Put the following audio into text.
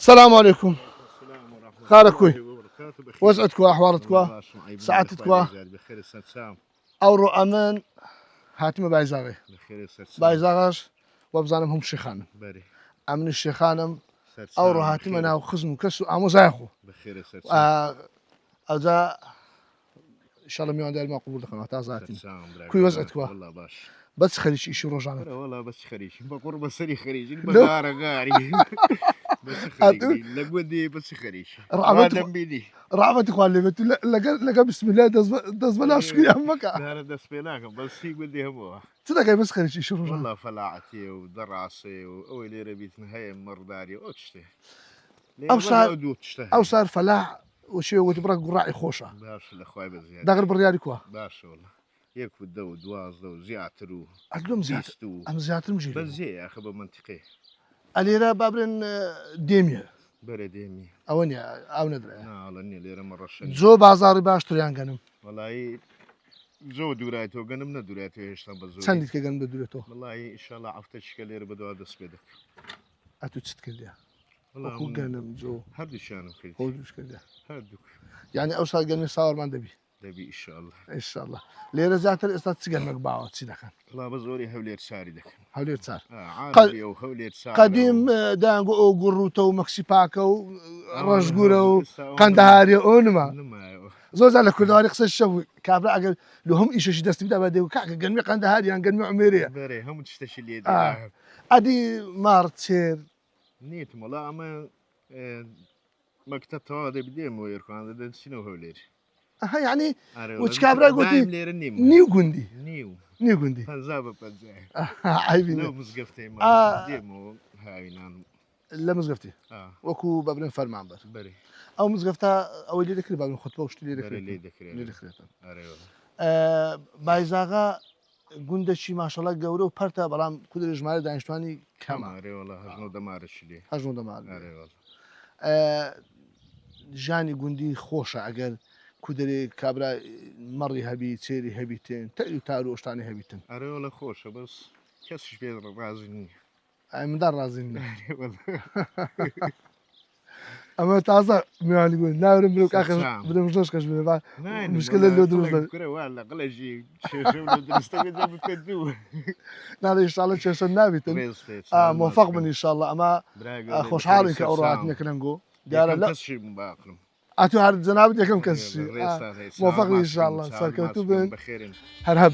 السلام عليكم. السلام ورحمة خاركوي الله وبركاته. بخير. وزعتكوا أحوالتكوا والله معي ساعتكوا بخير السلام. أو أمان هاتم بايزاغي بخير السلام. بايزاغاش وبزانم هم شيخانم بري. أمن الشيخانم سلسام. أو هاتم أنا وخزم كسو أمو زايخو بخير السلام. أجا إن شاء الله ميوان داير ما قبول دخلنا تازاتين سلسام. كوي وزعتكوا والله باش. بس خليش إيش روجانا. والله بس خريج بقرب سري خريج بغارة غاري. بس خريج لقودي بس خريج. رعبتك واللي بتقول لقى بسم الله دز بلا شوي أمك. لا دز بلاكم بس يقولي هو. صدق بس خليش إيش روجانا. والله فلاعتي ودراسي وأولي ربيت نهاية مرداري وتشته. أو صار فلاح وشي وتبرك قراعي خوشة. باش الأخوي بزيادة. داغر بريالي كوا. باش والله. يكفي الدو دواز دو زياترو. أدلهم زياتر مجيري. بس زي يا أخي بمنطقي. اليرا بابرن ديميا. برا ديمي. أوني أو ندري. لا لأني ليرا مرة شن. زو بازاري باش تريان قنم. والله زو دوراتو قنم ندوراتو إيش تنبزو. سندك كقنم بدوراتو. والله إن شاء الله عفتش كلير بدو هذا سبيدك. أتوتشت كليا. والله أكو قنم زو. هردو شانو خير. هودوش كليا. هردوك. يعني أوصل قنم صار ما دبي. دبي إن شاء الله. إن شاء الله. ليرا زياتر استاد سجن مقبعة تسيدا كان. والله بزوري هولير ساري دك. هولير سار. عادي أو هولير سار. قديم دانغو أو قروتو مكسيباكو رجورو قندهاري أونما. نما. زوج على كل داري قصة الشوي كابلا عقل لهم إيش دست بدا بدي وكعك قنمي قندهاري يعني قنمي عميرية. بري هم تشتشي لي. أدي مارت سير. نيت والله أما مكتب هذا بديم ويركان هذا شنو هولير. يعني وش كابلا قلتي نيو جندي. نيو جندي. فنزاب فنزاب. عيبين. لا مسقفتي ما ديمو هاي نان. لا مسقفتي. وكو بابن فرم عمبر. بري. أو مسقفتها أو اللي ذكر بابن خطبة وش اللي ذكر. بري اللي ذكر. اللي ذكر. أريوه. بايزاغا جندشي ما شاء الله جورو برتا برام كل الجمال دانشتواني كم. أريوه والله هجنو دمارش لي. هجنو دمار. أريوه والله. جاني جندي خوش عقل كدري كابرا مري هبي سيري هبيتين تأيو تارو أشتاني هبيتين. أريوه والله خوش بس كسش بيد رازني. أي مدار رازني. أريوه والله. أما تازا ميالي يقول ناورم بروك آخر بدمجناش كاش بيه بعد مشكلة اللي درسنا. كره والله قلجي شو اللي درسته كذا بكدو. نادي إن شاء الله شيء سنابي تن. موفق من إن شاء الله أما خوش حالك أورات نكرنجو. قال لا. كسش مباقلم. أتو هاد زنابي يكم كسش. موفق إن شاء الله. سركتوا بين. هرهب.